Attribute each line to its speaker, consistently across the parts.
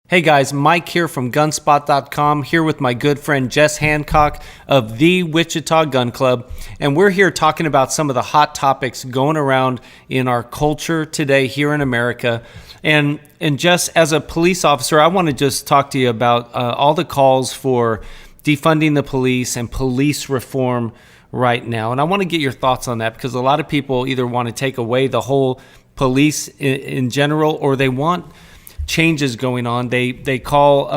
Speaker 1: Hey guys, Mike here from Gunspot.com, here with my good friend Jess Hancock of the Wichita Gun Club, and we're here talking about some of the hot topics going around in our culture today here in America. And Jess, as a police officer, I want to just talk to you about all the calls for defunding the police and police reform right now. And I want to get your thoughts on that because a lot of people either want to take away the whole police in general, or they want changes going on. They call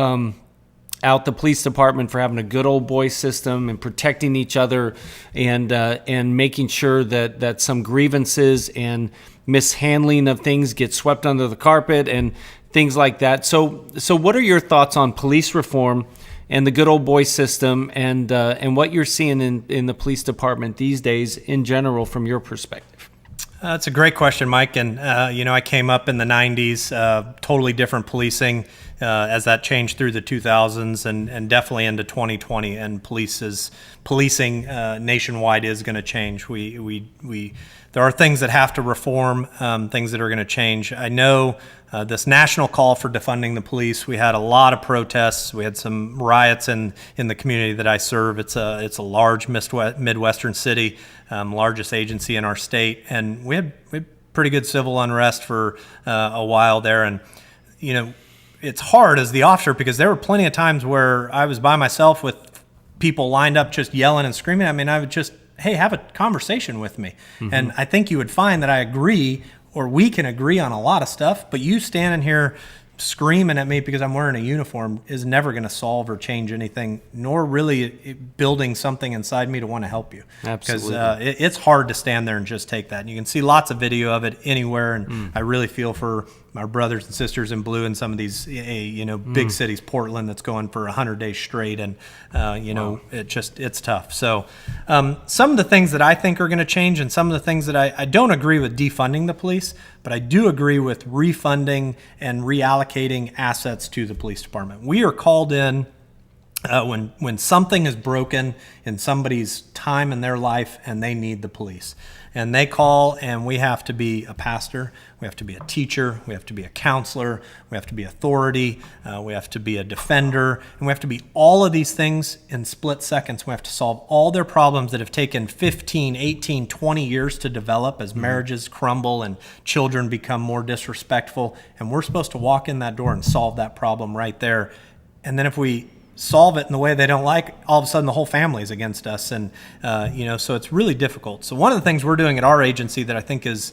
Speaker 1: out the police department for having a good old boy system and protecting each other and making sure that some grievances and mishandling of things get swept under the carpet and things like that. So what are your thoughts on police reform and the good old boy system and what you're seeing in the police department these days in general from your perspective?
Speaker 2: That's a great question, Mike. And, I came up in the 90s, totally different policing as that changed through the 2000s and definitely into 2020. And policing nationwide is going to change. There are things that have to reform, things that are going to change. I know this national call for defunding the police, we had a lot of protests. We had some riots in the community that I serve. It's a large Midwestern city, largest agency in our state, and we had pretty good civil unrest for a while there. And it's hard as the officer because there were plenty of times where I was by myself with people lined up just yelling and screaming at me, and I would just, hey, have a conversation with me. Mm-hmm. And I think you would find that I agree, or we can agree on a lot of stuff, but you standing here screaming at me because I'm wearing a uniform is never going to solve or change anything, nor really building something inside me to want to help you.
Speaker 1: Absolutely.
Speaker 2: Because it's hard to stand there and just take that. And you can see lots of video of it anywhere, and I really feel for our brothers and sisters in blue in some of these big cities, Portland, that's going for 100 days straight, and wow. It's tough. So some of the things that I think are going to change, and some of the things that I don't agree with defunding the police, but I do agree with refunding and reallocating assets to the police department. We are called in when something is broken in somebody's time in their life and they need the police. And they call, and we have to be a pastor, we have to be a teacher, we have to be a counselor, we have to be authority, we have to be a defender, and we have to be all of these things in split seconds. We have to solve all their problems that have taken 15, 18, 20 years to develop as marriages crumble and children become more disrespectful. And we're supposed to walk in that door and solve that problem right there. And then if we solve it in the way they don't like, all of a sudden the whole family is against us. And, so it's really difficult. So one of the things we're doing at our agency that I think is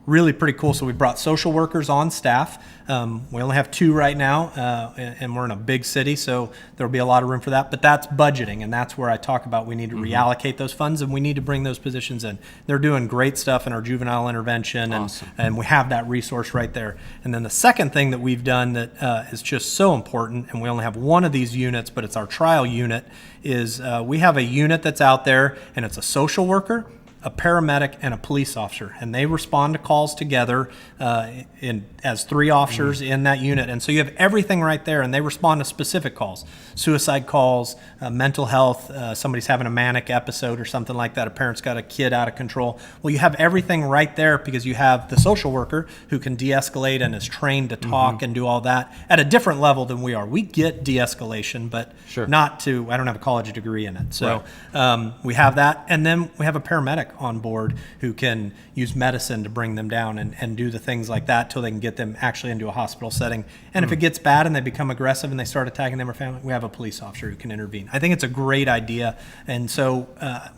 Speaker 2: really pretty cool. So we brought social workers on staff. We only have 2 right now, and we're in a big city, so there'll be a lot of room for that. But that's budgeting, and that's where I talk about we need to reallocate those funds, and we need to bring those positions in. They're doing great stuff in our juvenile intervention,
Speaker 1: awesome.
Speaker 2: and we have that resource right there. And then the second thing that we've done that is just so important, and we only have one of these units, but it's our trial unit, is we have a unit that's out there, and it's a social worker, a paramedic, and a police officer, and they respond to calls together as 3 officers in that unit. And so you have everything right there, and they respond to specific calls, suicide calls, mental health, somebody's having a manic episode or something like that, a parent's got a kid out of control. Well, you have everything right there because you have the social worker who can de-escalate and is trained to talk and do all that at a different level than we are. We get de-escalation, but
Speaker 1: sure.
Speaker 2: I don't have a college degree in it. So right. We have that, and then we have a paramedic on board who can use medicine to bring them down and do the things like that till they can get them actually into a hospital setting. And if it gets bad and they become aggressive and they start attacking them or family, we have a police officer who can intervene. I think it's a great idea. And so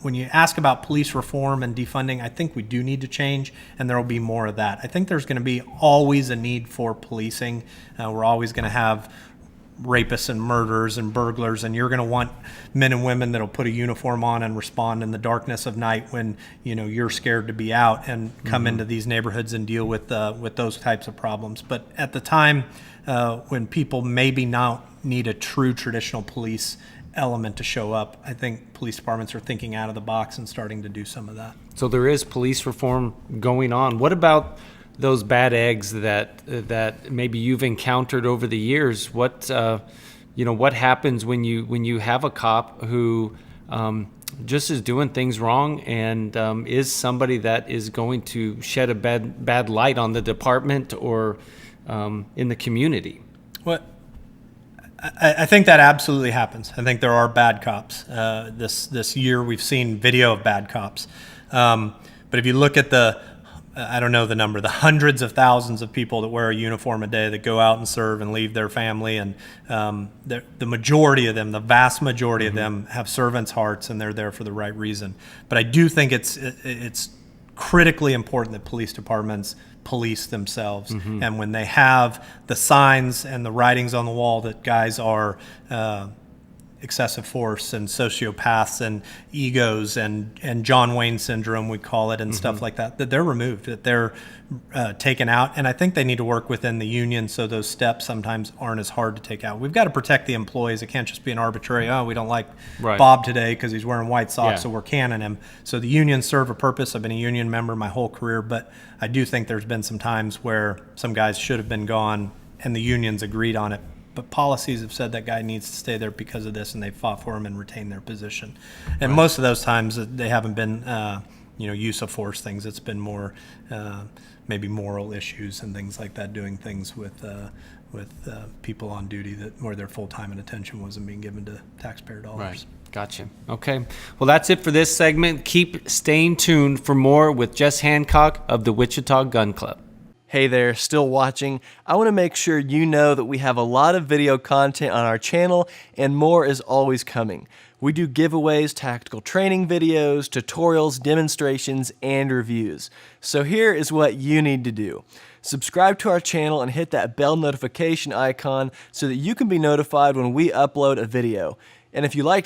Speaker 2: when you ask about police reform and defunding, I think we do need to change, and there will be more of that. I think there's going to be always a need for policing. We're always going to have rapists and murderers and burglars, and you're going to want men and women that'll put a uniform on and respond in the darkness of night when you're scared to be out and come into these neighborhoods and deal with those types of problems. But at the time when people maybe now need a true traditional police element to show up, I think police departments are thinking out of the box and starting to do some of that.
Speaker 1: So there is police reform going on. What about those bad eggs that maybe you've encountered over the years? What happens when you have a cop who just is doing things wrong and is somebody that is going to shed a bad light on the department or in the community?
Speaker 2: What I think that absolutely happens. I think there are bad cops. This year we've seen video of bad cops. But if you look at I don't know the number, the hundreds of thousands of people that wear a uniform a day that go out and serve and leave their family, and the majority of them, the vast majority of them, have servants' hearts and they're there for the right reason. But I do think it's critically important that police departments police themselves. And when they have the signs and the writings on the wall that guys are excessive force and sociopaths and egos and John Wayne syndrome, we call it, and stuff like that, that they're removed, that they're taken out. And I think they need to work within the union so those steps sometimes aren't as hard to take out. We've got to protect the employees. It can't just be an arbitrary, we don't like Bob today because he's wearing white socks, so we're canning him. So the unions serve a purpose. I've been a union member my whole career, but I do think there's been some times where some guys should have been gone and the unions agreed on it. But policies have said that guy needs to stay there because of this, and they fought for him and retained their position. And most of those times, they haven't been, use of force things. It's been more maybe moral issues and things like that, doing things with people on duty where their full time and attention wasn't being given to taxpayer dollars.
Speaker 1: Right. Gotcha. Okay. Well, that's it for this segment. Keep staying tuned for more with Jess Hancock of the Wichita Gun Club.
Speaker 3: Hey there, still watching? I want to make sure you know that we have a lot of video content on our channel and more is always coming. We do giveaways, tactical training videos, tutorials, demonstrations, and reviews. So here is what you need to do. Subscribe to our channel and hit that bell notification icon so that you can be notified when we upload a video. And if you like